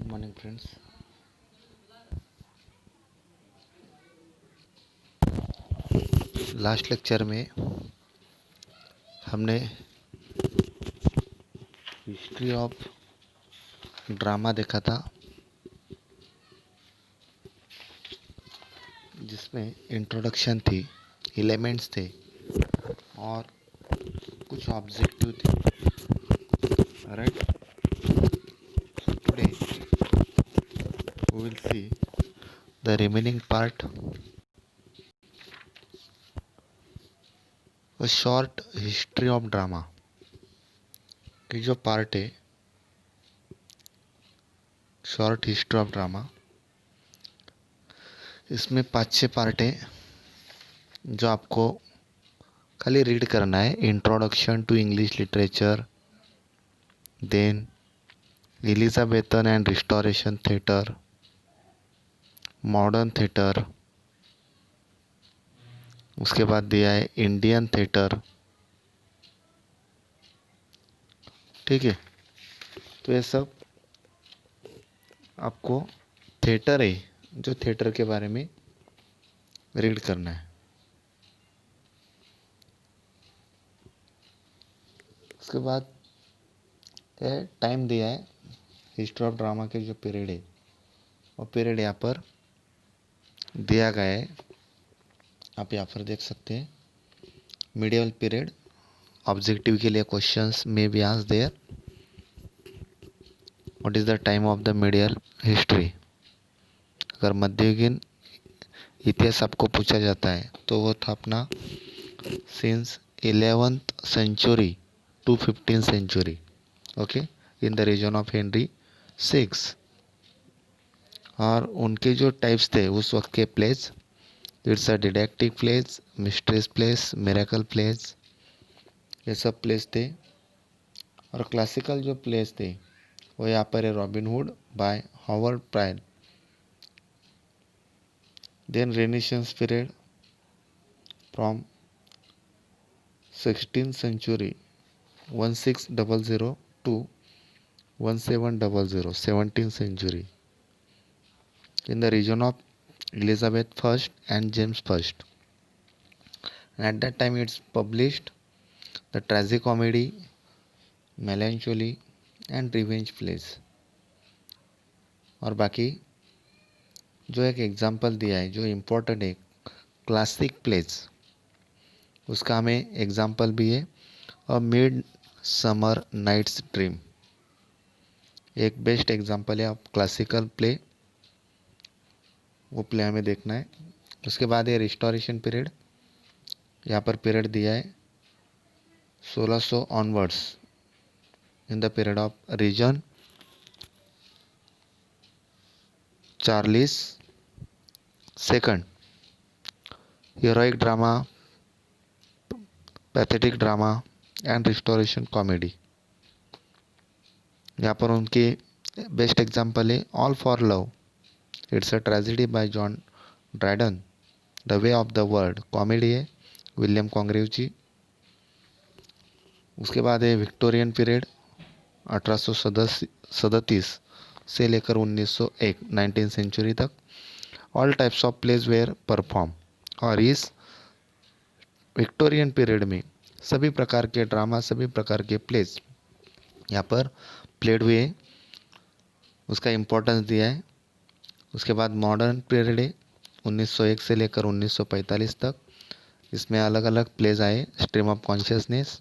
Good morning friends. Last lecture में हमने history of drama देखा था, जिसमें इंट्रोडक्शन थी, एलिमेंट्स थे और कुछ ऑब्जेक्टिव थे। Right, today we will see the remaining part, a short history of drama की जो पार्ट है, शॉर्ट हिस्ट्री ऑफ ड्रामा, इसमें 5-6 पार्ट है जो आपको खाली रीड करना है। Introduction to English literature, then Elizabethan and restoration theatre, modern theatre, उसके बाद दिया है इंडियन थिएटर। ठीक है, तो ये सब आपको थिएटर है, जो थिएटर के बारे में रीड करना है। उसके बाद ये टाइम दिया है, हिस्ट्री ऑफ ड्रामा के जो पीरियड है वो पीरियड यहाँ पर दिया गया है, आप यहाँ पर देख सकते हैं। मीडियल पीरियड, ऑब्जेक्टिव के लिए क्वेश्चंस में be asked there, what is the time of the medieval history. अगर मध्ययुगीन इतिहास आपको पूछा जाता है तो वो था अपना since 11th century to 15th century, okay, in the reign of Henry 6। और उनके जो टाइप्स थे उस वक्त के plays, it's a didactic plays, mystery plays, miracle plays, ये सब प्लेस थे। और क्लासिकल जो प्लेस थे वो यहाँ पर है Robin Hood by Howard Prior. Then renaissance period from 16th century 1600 to 1700, 17th century, in the region of Elizabeth I and James I. And at that time it's published the tragicomedy, melancholy and revenge plays। और बाकी जो एक example दिया है जो important है, classic place, उसका हमें एग्जाम्पल भी है। A midsummer night's dream एक बेस्ट एग्जाम्पल है। आप क्लासिकल प्ले, वो प्ले हमें देखना है। उसके बाद ये रिस्टोरेशन पीरियड, यहाँ पर पीरियड दिया है 1600 onwards, in the period of reign Charles second. Heroic drama, pathetic drama and restoration comedy, यहाँ पर उनके बेस्ट एग्जाम्पल है all for love, it's a tragedy by John Dryden. The way of the world comedy है William Congreve. उसके बाद है Victorian period 1837 से लेकर 1901, 19th सेंचुरी तक। All types of plays were perform, और इस विक्टोरियन पीरियड में सभी प्रकार के ड्रामा, सभी प्रकार के प्लेज यहाँ पर प्लेड हुए, उसका इम्पोर्टेंस दिया है। उसके बाद मॉडर्न पीरियड है 1901 से लेकर 1945 तक। इसमें अलग अलग प्लेज आए, stream of consciousness,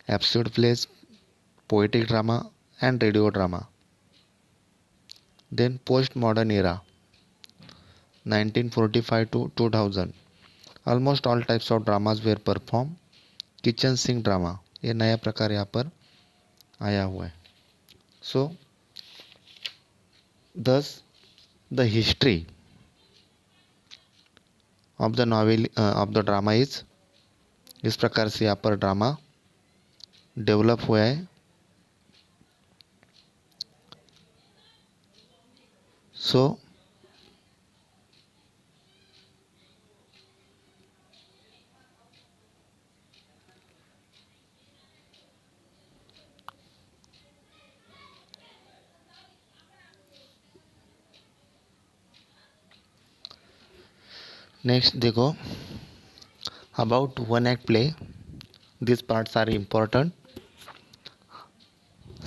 absurd plays, poetic drama and radio drama. Then post modern era 1945 to 2000, almost all types of dramas were perform. Kitchen sink drama, ये नया प्रकार यहाँ पर आया हुआ है। सो दस the history of the novel of the drama is, इस प्रकार से यहाँ पर ड्रामा डेवलप हुआ है। सो नेक्स्ट देखो, about one act play, these parts are important.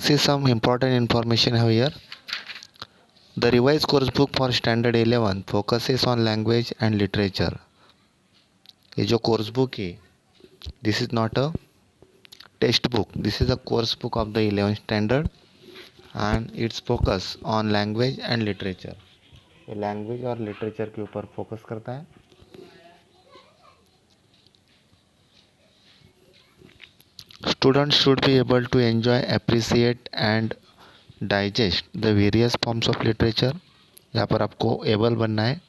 See some important information here. The revised course book for standard 11 focuses on language and literature. ये जो कोर्स बुक है, this is not a text book, this is a course book of the 11th standard and it's focus on language and literature. ये language और literature के ऊपर focus करता है. Students should be able to enjoy, appreciate and digest the various forms of literature. यहाँ पर आपको able बनना है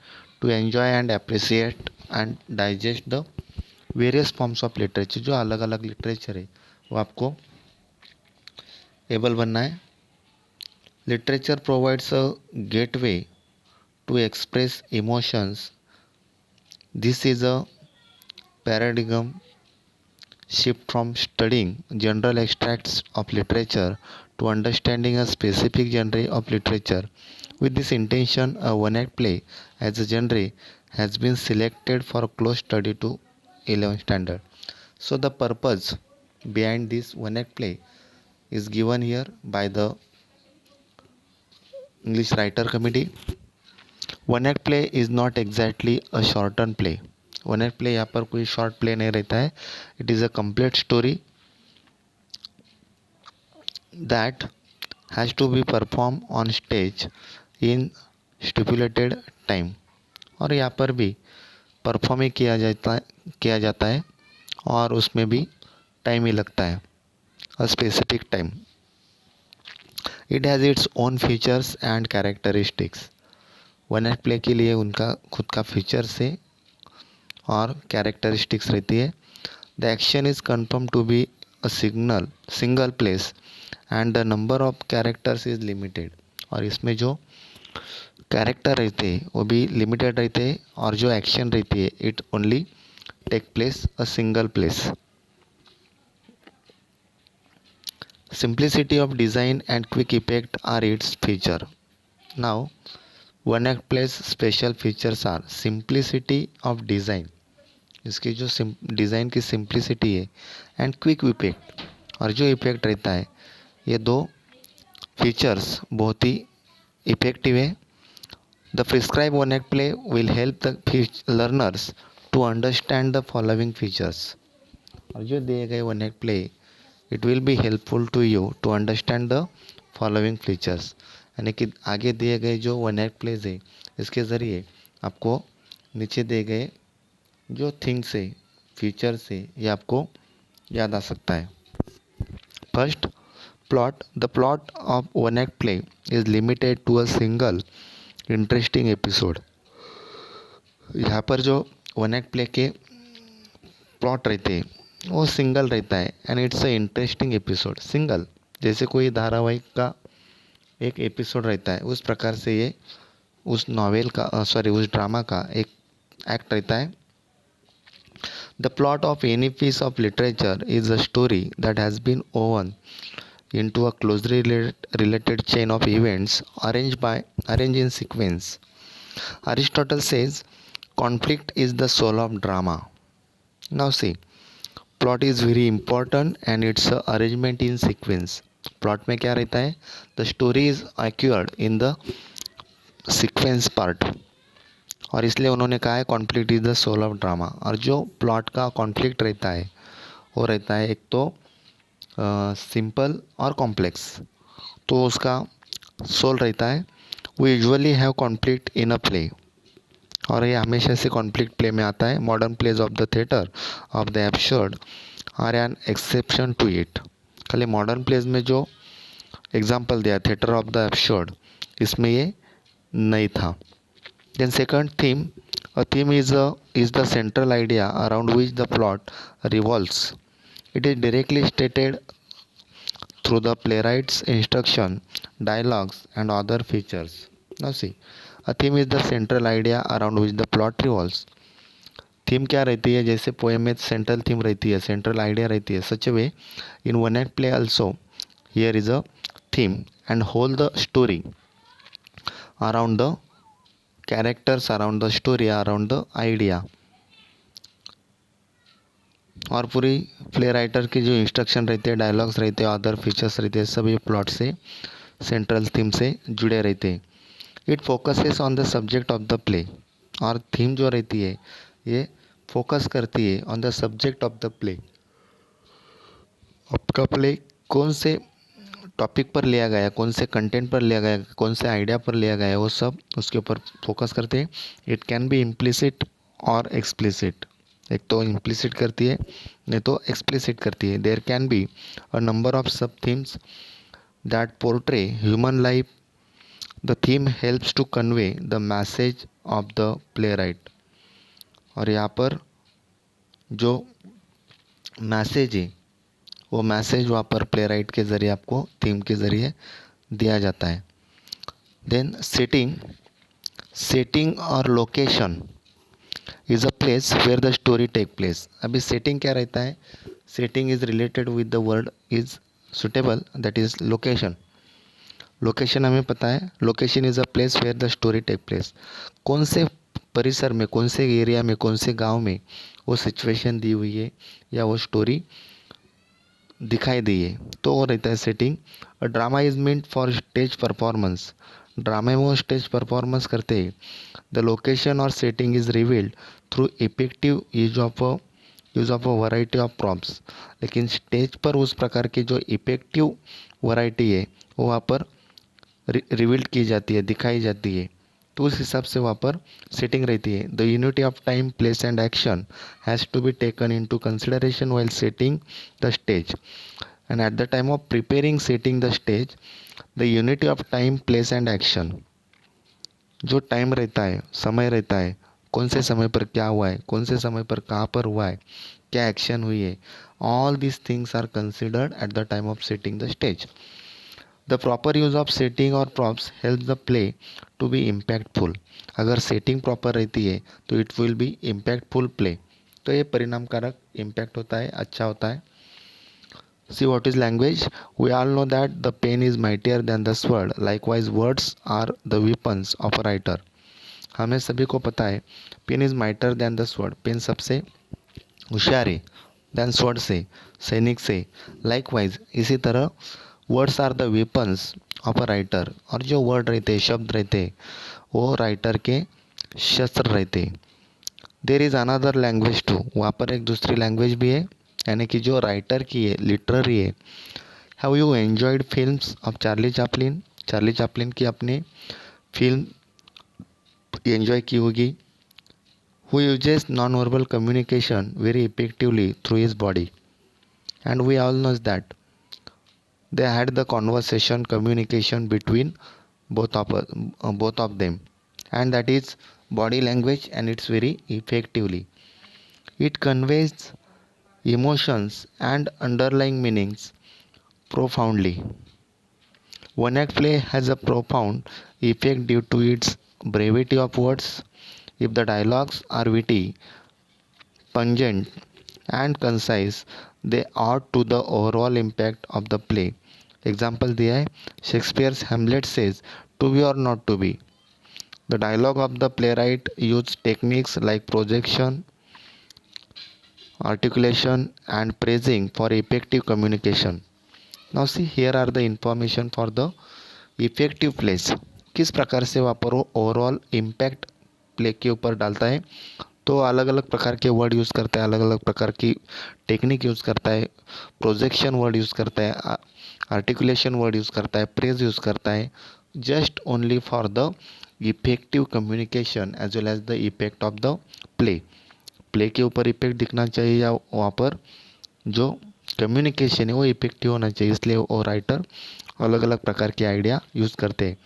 to enjoy and appreciate and digest the various forms of literature. जो अलग अलग लिटरेचर है वो आपको एबल बनना है. Literature provides a gateway to express emotions. This is a paradigm shift from studying general extracts of literature to understanding a specific genre of literature. With this intention, a one-act play as a genre has been selected for close study to 11th standard. So the purpose behind this one-act play is given here by the English Writer Committee. One-act play is not exactly a shortened play. One act play यहाँ पर कोई short play नहीं रहता है. It is a complete story that has to be perform on stage in stipulated time. और यहाँ पर भी परफॉर्म ही किया जाता है और उसमें भी टाइम ही लगता है, a specific time. It has its own features and characteristics. One act play के लिए उनका खुद का फीचर्स है और कैरेक्टरिस्टिक्स रहती है. The action is confirm to be a single place and the number of characters is limited. और इसमें जो कैरेक्टर रहते हैं वो भी लिमिटेड रहते हैं और जो एक्शन रहती है it only take place a single place. Simplicity of design and quick effect are its feature. Now one act plays special features are simplicity of design. इसकी जो डिज़ाइन की सिंप्लिसिटी है एंड क्विक इफेक्ट, और जो effect रहता है, ये दो फीचर्स बहुत ही इफेक्टिव है. The prescribe one act play will help the learners to understand the following features. और जो दिए गए one act play it will be helpful to you to understand the following features. यानी कि आगे दिए गए जो वन एक्ट प्लेज है इसके ज़रिए आपको नीचे दिए गए जो थिंग्स है, फीचर्स है, ये आपको याद आ सकता है. First, plot. The plot of one act play is limited to a single interesting episode. यहाँ पर जो वन एक्ट प्ले के प्लॉट रहते हैं वो सिंगल रहता है and it's a interesting episode. Single, जैसे कोई धारावाहिक का एक एपिसोड रहता है उस प्रकार से ये उस नॉवेल का उस ड्रामा का एक एक्ट रहता है. The plot of any piece of literature is a story that has been woven into a closely related chain of events arranged in sequence. Aristotle says conflict is the soul of drama. Now see, plot is very important and it's a arrangement in sequence. Plot में क्या रहता है? The story is occurred in the sequence part. और इसलिए उन्होंने कहा है conflict is the soul of drama. और जो प्लॉट का कॉन्फ्लिक्ट रहता है वो रहता है एक तो सिंपल और कॉम्प्लेक्स. तो उसका सोल रहता है. We usually have conflict in a play. और ये हमेशा से कॉन्फ्लिक्ट प्ले में आता है. Modern plays of the theatre of the absurd are an exception to it. खाली मॉडर्न प्लेज में जो एग्जाम्पल दिया थिएटर ऑफ द एब्सर्ड, इसमें ये नहीं था. Then second theme, a theme is the central idea around which the plot revolves. It is directly stated through the playwright's instruction, dialogues and other features. Now see, a theme is the central idea around which the plot revolves. Theme क्या रहती है? जैसे poem में central theme रहती है, central idea रहती है, such way in one act play also here is a theme and whole the story around the characters around the story, around the idea. और पूरी प्ले राइटर की जो instruction रहते हैं, डायलॉग्स रहते हैं, अदर फीचर्स रहते हैं, सभी प्लॉट से, सेंट्रल थीम से जुड़े रहते हैं। It focuses on the subject of the play. और थीम जो रहती है ये फोकस करती है on the subject of the play. आपका प्ले कौन से टॉपिक पर लिया गया, कौन से कंटेंट पर लिया गया, कौन से आइडिया पर लिया गया, वो सब उसके ऊपर फोकस करते हैं। इट कैन बी इम्प्लिसिट और एक्सप्लिसिट। एक तो इम्प्लिसिट करती है, नहीं तो एक्सप्लिसिट करती है। There can be a number of sub themes that portray human life. The theme helps to convey the message of the play right. और यहाँ पर जो मैसेज है वो मैसेज वहाँ पर प्ले राइट के ज़रिए आपको थीम के ज़रिए दिया जाता है। देन सेटिंग और location is a place where the story take place. अभी सेटिंग क्या रहता है? Setting is related with the word is suitable, that is location. Location हमें पता है, location is a place where the story take place. कौन से परिसर में, कौन से एरिया में, कौन से गांव में वो सिचुएशन दी हुई है या वो स्टोरी दिखाई दी है, तो वो रहता है setting. Drama is meant for stage performance. ड्रामे में वो स्टेज परफॉर्मेंस करते हैं। द लोकेशन और setting is revealed through effective use of a variety of props. लेकिन स्टेज पर उस प्रकार की जो इफेक्टिव वैरायटी है वो वहाँ पर रिवील्ड की जाती है, दिखाई जाती है। तो उस हिसाब से वहाँ पर सेटिंग रहती है। The unity of time, place and action has to be taken in to consideration while setting the stage. And at the time of preparing setting the stage, the unity of time, place and action, जो time रहता है, समय रहता है, कौन से समय पर क्या हुआ है, कौन से समय पर कहाँ पर हुआ है, क्या एक्शन हुई है, all these things are considered at the time of setting the stage. The proper use of setting और props help the play to be impactful. अगर सेटिंग प्रॉपर रहती है तो it will be impactful play. तो ये परिणामकारक impact होता है, अच्छा होता है। See what is language? We all know that the pen is mightier than the sword. Likewise, words are the weapons of a writer. हमें सभी को पता है pen is mightier than the sword. Pen सबसे होशियार है दैन स्वॉर्ड से, सैनिक से। लाइकवाइज इसी तरह words are the weapons of a writer. और जो वर्ड रहते, शब्द रहते, वो राइटर के शस्त्र रहते। There is another language too. वहाँ पर एक दूसरी लैंग्वेज भी है, यानी कि जो राइटर की है, लिटररी है। Have you enjoyed films of Charlie Chaplin? Charlie Chaplin की अपनी फिल्म एंजॉय की होगी। Who uses non-verbal communication very effectively through his body, and we all know that they had the conversation communication between both of them, and that is body language, and it's very effectively. It conveys emotions and underlying meanings profoundly. One act play has a profound effect due to its brevity of words. If the dialogues are witty, pungent, and concise, they add to the overall impact of the play. Example दिया है, Shakespeare's Hamlet says to be or not to be. The dialogue of the play right use techniques like projection, articulation and praising for effective communication. Now see, here are the information for the effective plays. किस प्रकार से वहाँ पर overall impact play के ऊपर डालता है। तो अलग अलग प्रकार के वर्ड यूज़ करता है, अलग अलग प्रकार की टेक्निक यूज़ करता है। प्रोजेक्शन वर्ड यूज़ करता है, आर्टिकुलेशन वर्ड यूज़ करता है, प्रेज यूज़ करता है, just only for the effective communication as well as the effect of the play. Play के ऊपर इफेक्ट दिखना चाहिए या वहाँ पर जो कम्युनिकेशन है वो इफेक्टिव होना चाहिए, इसलिए वो राइटर अलग अलग प्रकार के आइडिया यूज़ करते हैं।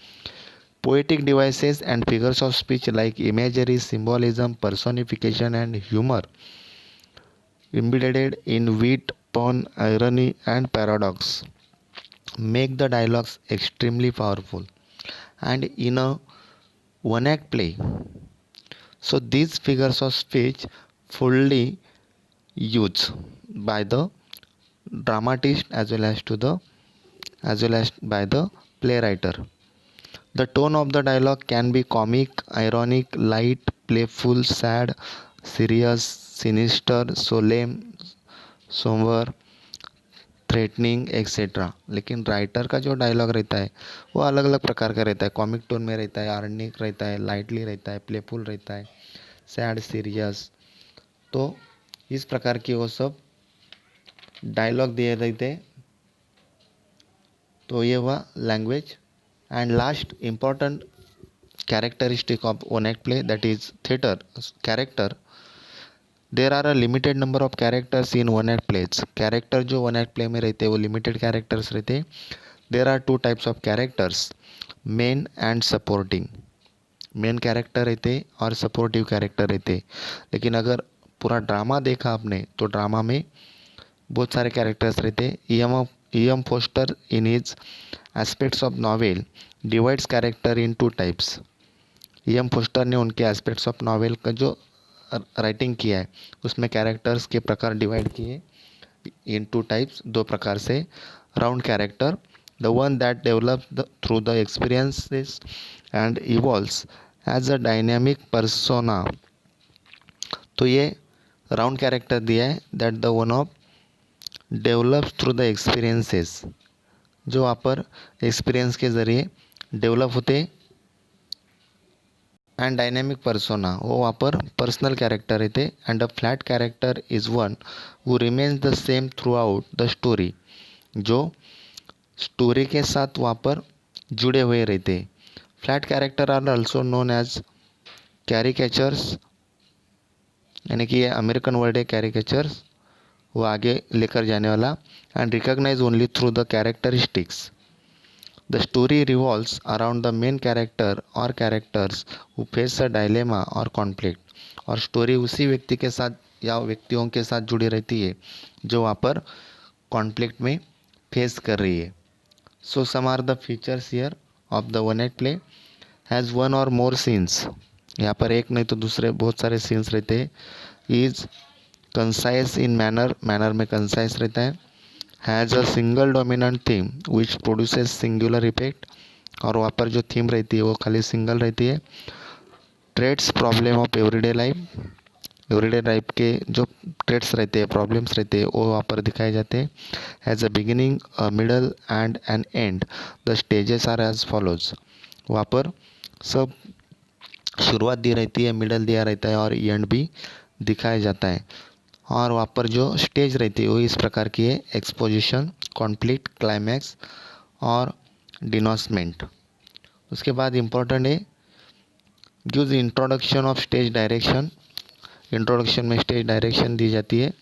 Poetic devices and figures of speech like imagery, symbolism, personification and humour embedded in wit, pun, irony, and paradox make the dialogues extremely powerful and in a one act play. So these figures of speech fully used by the dramatist as well as by the playwriter. The tone of the dialogue can be comic, ironic, light, playful, sad, serious, sinister, solemn, somber, threatening etcetera. लेकिन writer का जो dialogue रहता है वो अलग अलग प्रकार का रहता है। कॉमिक टोन में रहता है, आर्निक रहता है, लाइटली रहता है, प्लेफुल रहता है, सैड, सीरियस। तो इस प्रकार की वो सब डायलॉग दिए रहते हैं। तो ये हुआ language. And last important characteristic of one act play, that is theatre character. There are a limited number of characters in one act plays. Character जो वन एक्ट प्ले में रहते हैं वो लिमिटेड कैरेक्टर्स रहते हैं। There are two types of characters, main and supporting. Main character रहते और supportive character रहते। लेकिन अगर पूरा ड्रामा देखा आपने तो ड्रामा में बहुत सारे कैरेक्टर्स रहते। E M Forster in his aspects of novel divides character in to types. E M Forster ने उनके एस्पेक्ट्स ऑफ नॉवेल का जो राइटिंग किया है उसमें कैरेक्टर्स के प्रकार डिवाइड किए इन टू टाइप्स, दो प्रकार से। Round character, the one that develops through the experiences and evolves as a dynamic persona. तो ये राउंड कैरेक्टर दिया है, that the one of develops through the experiences, जो वहाँ पर एक्सपीरियंस के ज़रिए डेवलप होते। एंड डायनेमिक पर्सोना, वो वहाँ पर पर्सनल कैरेक्टर रहते। And a flat character is one who remains the same throughout the story, जो स्टोरी के साथ वहाँ पर जुड़े हुए रहते। Flat character are also known as caricatures, यानी कि ये अमेरिकन वर्ड है कैरिकेचर्स, वो आगे लेकर जाने वाला। And recognise only through the characteristics. The story revolves around the main character or characters who face a dilemma or conflict. और स्टोरी उसी व्यक्ति के साथ या व्यक्तियों के साथ जुड़ी रहती है जो वहाँ पर कॉन्फ्लिक्ट में फेस कर रही है। So some are the features here of the one act play. Has one or more scenes, यहाँ पर एक नहीं तो दूसरे बहुत सारे सीन्स रहते हैं। Is concise in manner, manner में कंसाइज रहता है। Has a single dominant theme which produces singular effect, और वहाँ पर जो थीम रहती है वो खाली सिंगल रहती है। Traits problem of everyday life, everyday life के जो ट्रेड्स रहते हैं, प्रॉब्लम्स रहते हैं, वो वहाँ पर दिखाए जाते हैं। Has a beginning, a middle and an end, the stages are as follows. वहाँ पर सब शुरुआत दी रहती है, मिडल दिया रहता है और एंड भी दिखाया जाता है। और वहाँ पर जो स्टेज रहती है वो इस प्रकार की है: एक्सपोजिशन, कॉन्फ्लिक्ट, क्लाइमैक्स और डिनोसमेंट। उसके बाद इम्पोर्टेंट है gives introduction of stage direction. Introduction में स्टेज डायरेक्शन दी जाती है।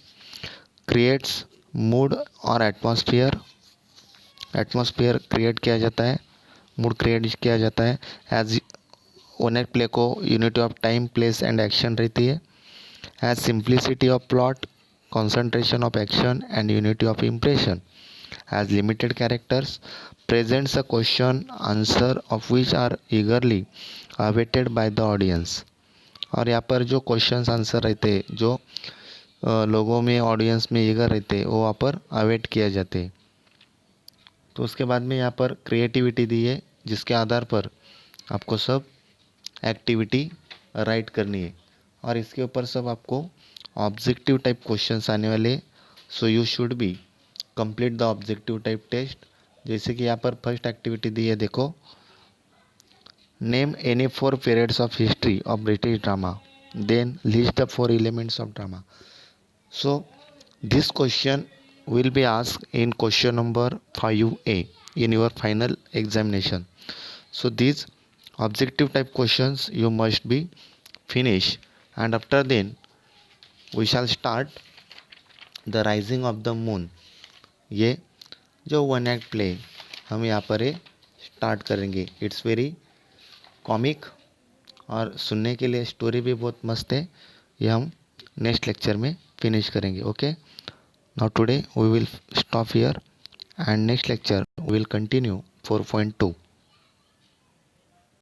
क्रिएट्स मूड और एटमॉस्फेयर, एटमॉस्फेयर क्रिएट किया जाता है, मूड क्रिएट किया जाता है। एज वन एक्ट प्ले को unity of time, place and action रहती है। Has simplicity of plot, concentration of action and unity of impression. Has limited characters, presents a question answer of which are eagerly awaited by the audience। और यहाँ पर जो questions answer रहते हैं जो लोगों में, ऑडियंस में ईगर रहते हैं, वो वहाँ पर अवेट किए जाते हैं। तो उसके बाद में यहाँ पर क्रिएटिविटी दी है जिसके आधार पर आपको सब एक्टिविटी राइट करनी है और इसके ऊपर सब आपको ऑब्जेक्टिव टाइप क्वेश्चंस आने वाले। So you should be complete the objective type test. जैसे कि यहाँ पर फर्स्ट एक्टिविटी दी है, देखो, name any 4 periods of history of British drama, then list the 4 elements of drama. So this question will be asked in question number 5A in your final examination. So these objective type questions you must be finish, and after then we shall start the rising of the moon। ये जो one act play हम यहाँ पर start करेंगे। It's very comic और सुनने के लिए स्टोरी भी बहुत मस्त है। ये हम नेक्स्ट लेक्चर में फिनिश करेंगे। Okay, now today we will stop here and next lecture we will continue 4.2।